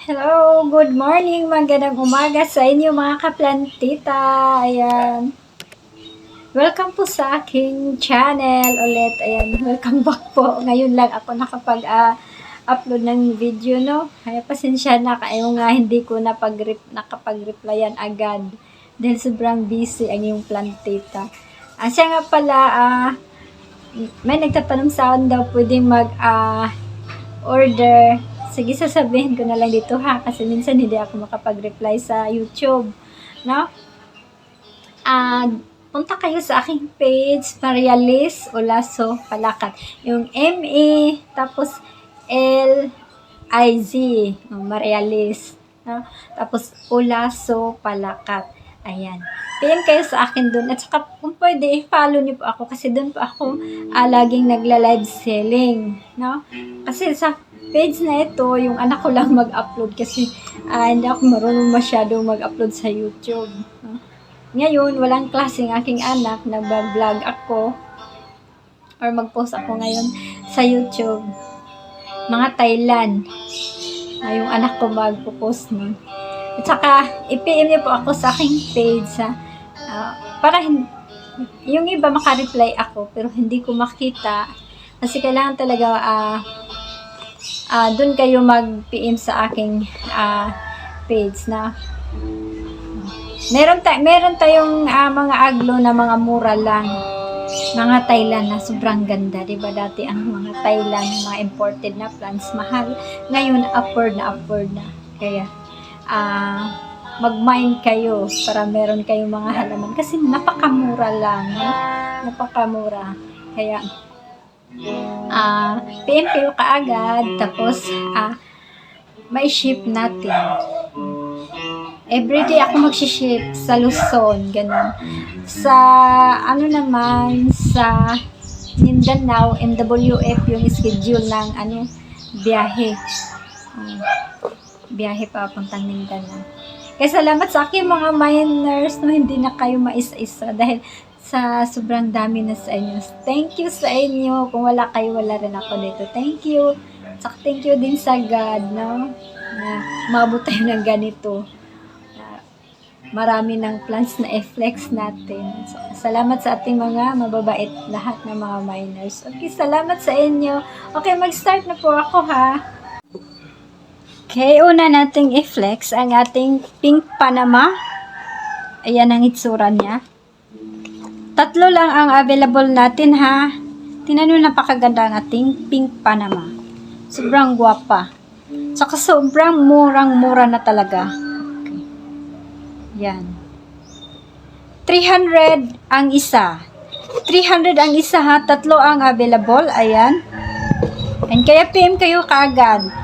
Hello, good morning, magandang umaga sa inyo mga kaplantita. Ayan. Welcome po sa aking channel ulit. Ayan, welcome back po. Ngayon lang ako nakapag-upload ng video, no? Kaya pasensya na kayo nga hindi ko nakapag-replyan agad. Dahil sobrang busy ang yung plantita. Siya nga pala, may nagtatanong sa akin daw pwedeng order. Sige, sasabihin ko na lang dito ha, kasi minsan hindi ako makapag-reply sa YouTube, no? Punta kayo sa aking page, Maria Liz Olaso Palakat. Yung M-E, tapos L-I-Z, Maria Liz, no? Tapos Olaso Palakat. Ayan. PM kayo sa akin dun. At saka kung pwede, follow niyo po ako kasi dun po ako laging nagla-live selling, no? Kasi sa page na ito, yung anak ko lang mag-upload kasi hindi ako marunong masyadong mag-upload sa YouTube. Ngayon, walang klase ng aking anak, nag-vlog ako or mag-post ako ngayon sa YouTube. Mga Thailand. Yung anak ko mag-post nun. At saka, i-PM niyo po ako sa aking page para yung iba makareply ako pero hindi ko makita kasi kailangan talaga doon kayo mag-PM sa aking page na meron tayong mga aglo na mga mura lang, mga Thailand na sobrang ganda, diba? Dati ang mga Thailand, mga imported na plants mahal, ngayon upward na kaya mag-mine kayo para meron kayong mga halaman kasi napakamura lang, no? Napakamura kaya PM kayo kaagad, tapos may ship natin. Everyday ako mag-ship sa Luzon, ganun. Sa sa Mindanao, MWF yung schedule ng biyahe. Biyahe papuntang Mindanao. Kaya salamat sa aking mga miners, no, hindi na kayo maisa-isa dahil sa sobrang dami na sa inyo. Thank you sa inyo. Kung wala kayo, wala rin ako dito. Thank you. Saka thank you din sa God, no? Na maabot tayo ng ganito. Marami ng plans na i-flex natin. So, salamat sa ating mga mababait lahat ng mga miners. Okay, salamat sa inyo. Okay, mag-start na po ako ha. Okay, una nating i-flex ang ating pink Panama. Ayan ang itsura niya. 3 lang ang available natin ha. Tingnan nyo, napakaganda ang ating pink Panama. Sobrang gwapa. Saka sobrang murang-mura na talaga. Okay. Yan. 300 ang isa. 300 ang isa ha. 3 ang available. Ayan. And kaya PM kayo kaagad.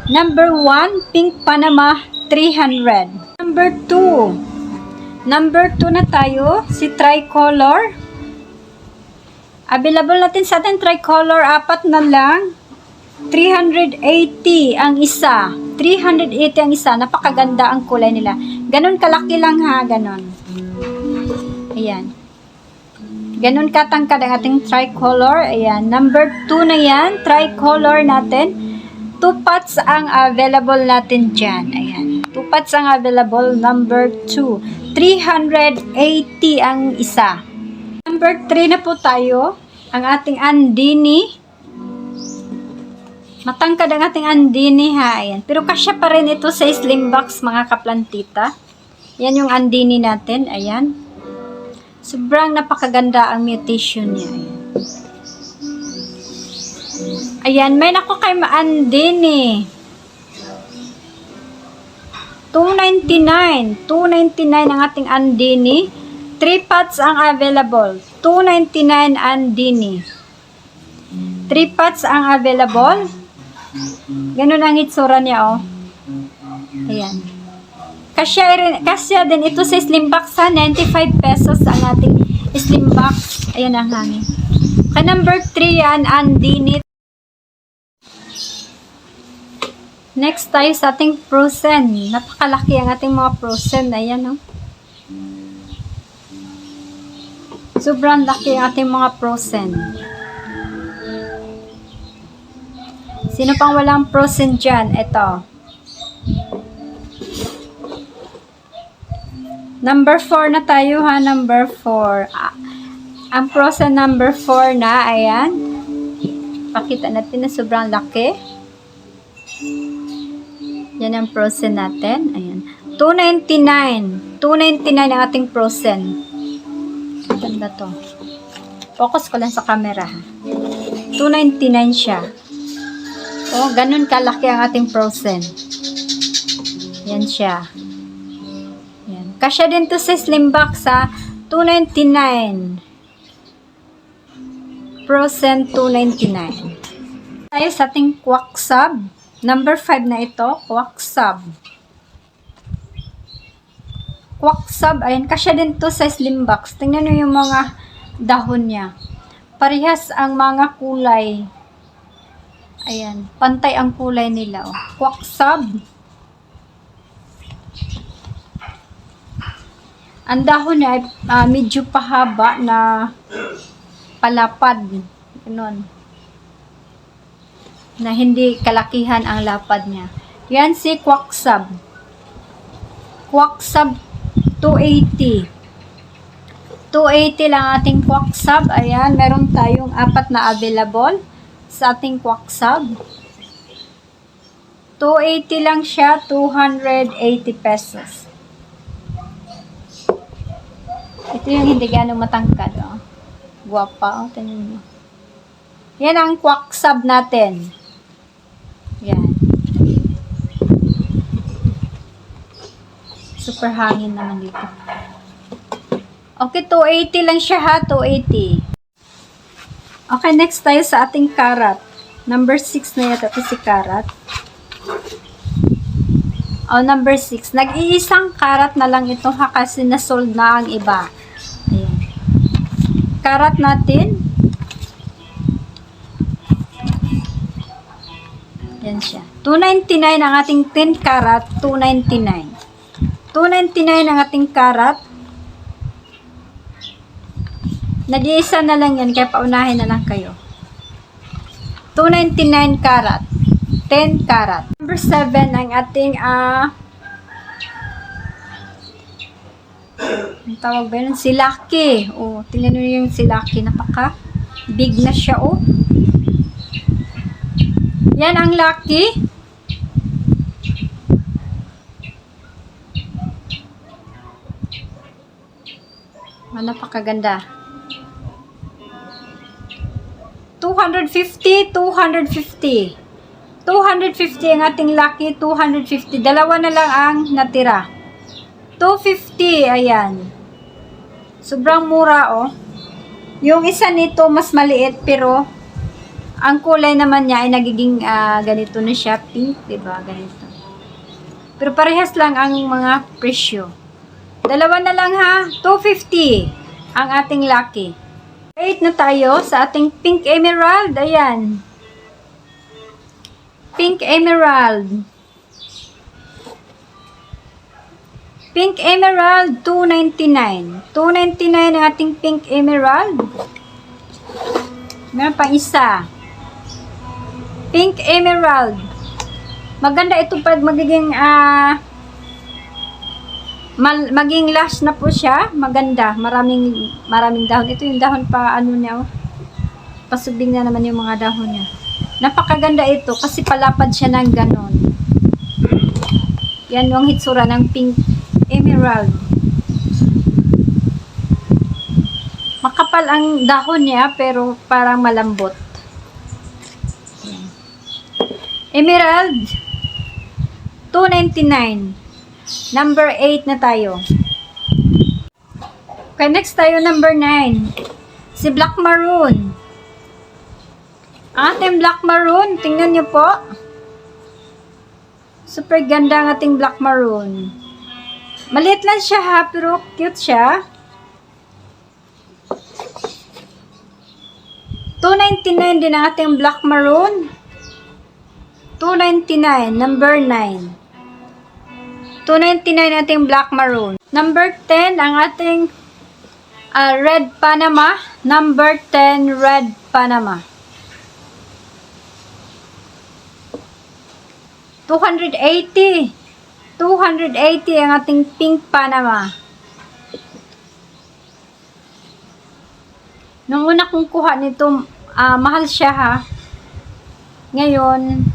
Number 1, pink Panama, 300. Number 2. Number 2 na tayo, si Tricolor. Available natin sa atin, Tricolor, 4 na lang. 380 ang isa. 380 ang isa. Napakaganda ang kulay nila. Ganon kalaki lang ha, ganon. Ayan. Ganon katangkad ang ating Tricolor. Ayan. Number 2 na yan, Tricolor natin. 2 pots ang available natin dyan. Ayan. 2 pots ang available. Number 2. 380 ang isa. Number 3 na po tayo. Ang ating Andini. Matangkad ang ating Andini ha. Ayan. Pero kasya pa rin ito sa slim box mga kaplantita. Yan yung Andini natin. Ayan. Sobrang napakaganda ang mutation niya. Ayan. May nako kay Andini. 299. 299 ang ating Andini. 3 pots ang available. 299 Andini. 3 pots ang available. Ganun ang itsura niya, oh. Ayan. Kasya din ito sa slim box ha. 95 pesos ang ating slim box. Ayan ang hangin. Kaya number 3 yan, Andini. Next tayo sa ating frozen. Napakalaki ang ating mga frozen. Ayan, no? Sobrang laki ang ating mga frozen. Sino pang walang frozen dyan? Ito. Number 4 na tayo ha, number 4. Ang prosa number 4 na, ayan. Pakita natin na sobrang laki. Yan ang prosa natin. Ayan. 299. 299 ang ating prosen. Ganda to. Focus ko lang sa camera ha. 299 siya. Oh, ganun kalaki ang ating prosen. Yan siya. Yan. Kasya din to sa slim box sa 299. Prosen 299. Tayo sa ating quack sub. Number 5 na ito, quack sub. Quack sub, ayan, kasya din to sa slim box. Tingnan nyo yung mga dahon niya. Parehas ang mga kulay. Ayan, pantay ang kulay nila. Oh. Quack sub. Ang dahon niya ay medyo pahaba na palapad. Ganun. Na hindi kalakihan ang lapad niya. Yan si quack sub. Quack sub 280. 280 lang ating quack sub. Ayan, meron tayong 4 na available sa ating quack sub. 280 lang siya, 280 pesos. Ito yung hindi ganong matangkad, oh. Guwapa, oh, tingnan mo. Yan ang quack sub natin. Yan. Super hangin naman dito. Okay, 280 lang siya ha, 280. Okay, next tayo sa ating karat. Number 6 na yata ito si karat. Oh, number 6. Nag-iisang karat na lang ito ha kasi na-sold na ang iba. Ayan. Karat natin. Yan siya. 299 ang ating 10 karat. 299. 299 ang ating karat. Nag-iisa na lang yan, kaya paunahin na lang kayo. 299 karat. 10 karat. Number 7 ang ating ang tawag ba yun? Silaki. Oh, tingnan nyo yung silaki. Napaka big na siya, oh. Yan ang lucky. Napakaganda. 250, 250. 250 ang ating lucky, 250. Dalawa na lang ang natira. 250, ayan. Sobrang mura, oh. Yung isa nito mas maliit pero ang kulay naman niya ay nagiging ganito na siya, pink, diba? Ganito. Pero parehas lang ang mga presyo. Dalawa na lang ha, 250 ang ating lucky. 8 na tayo sa ating pink emerald, ayan. Pink emerald. Pink emerald, 299. 299 ang ating pink emerald. Meron pang isa. Pink emerald. Maganda ito pag magiging maging lash na po siya. Maganda. Maraming dahon. Ito yung dahon pa ano niya. Oh. Pasubing na naman yung mga dahon niya. Napakaganda ito kasi palapad siya ng ganon. Yan yung hitsura ng pink emerald. Makapal ang dahon niya pero parang malambot. Emerald 299. Number 8 na tayo. Okay, next tayo number 9. Si black maroon. Ating black maroon, tingnan niyo po. Super ganda ang ating black maroon. Maliit lang siya ha, pero cute siya. 299 din ang ating black maroon. 299, number 9. 299 ating black maroon. Number 10, ang ating red Panama. Number 10, red Panama. 280. 280 ang ating pink Panama. Nung una kong kuha nito, mahal siya ha. Ngayon,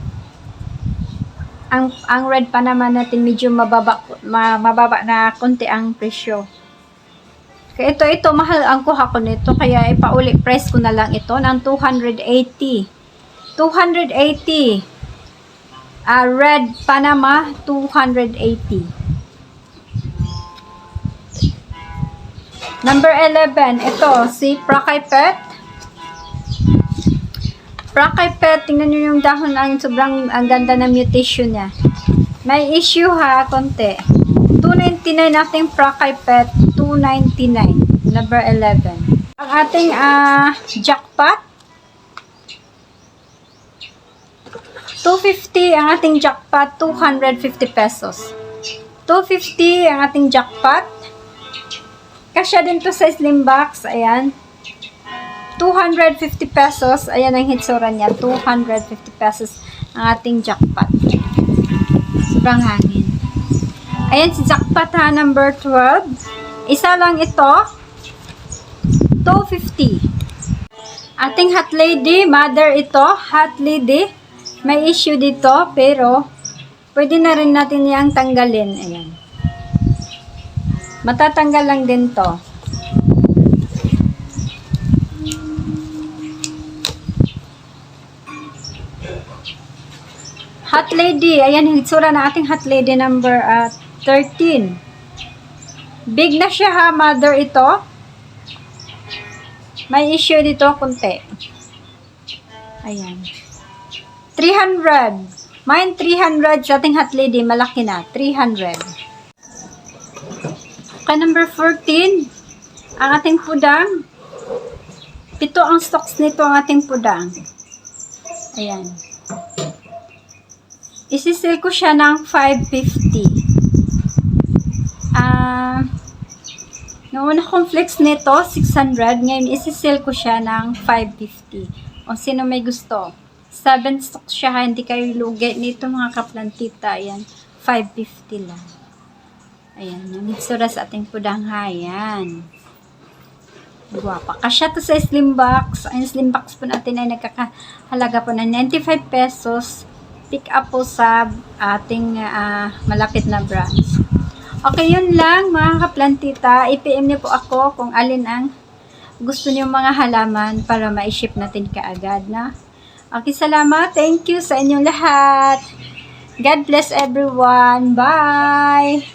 ang red Panama natin medyo mababa na konti ang presyo. Kaya ito mahal ang kuha ko nito, kaya ipauli price ko na lang ito ng 280. 280. Red Panama 280. Number 11, ito si Prakay Pet. Prakay Pet, tingnan nyo yung dahon, sobrang ang ganda ng mutation niya. May issue ha, konti. 299 ating Prakay Pet, 299. Number 11. Ang ating jackpot, 250 ang ating jackpot, 250 pesos. 250 ang ating jackpot. Kasya din to sa slim box, ayan. 250 pesos, ayan ang hitsura niya, 250 pesos ang ating jackpot. Sobrang hangin. Ayan si jackpot ha, number 12. Isa lang ito, 250. Ating hot lady, mother ito, hot lady. May issue dito, pero pwede na rin natin yang tanggalin. Ayan. Matatanggal lang din to. Hot lady, ayan yung itsura na ating hot lady number 13. Big na siya ha, mother ito. May issue dito kunti. Ayan. 300. Mine 300 sa ating hot lady, malaki na. 300. Okay, number 14. Ang ating pudang. 7 ang stocks nito ang ating pudang. Ayan. Isi-sell ko siya ng 550. Noong una kong flex nito, 600. Ngayon, isi-sell ko siya ng 550. O sino may gusto? 7 stocks siya, hindi kayo lugi nito mga kaplantita. Ayan, 550 lang. Ayan, yung itsura sa ating pudang hayan. Guwapa. Kasya to sa slim box. Ang slim box po natin ay nagkakahalaga po ng 95 pesos. Pick up po sa ating malapit na branch. Okay, yun lang mga kaplantita. I-PM niyo po ako kung alin ang gusto niyo mga halaman para ma-ship natin kaagad na. Okay, salamat. Thank you sa inyong lahat. God bless everyone. Bye!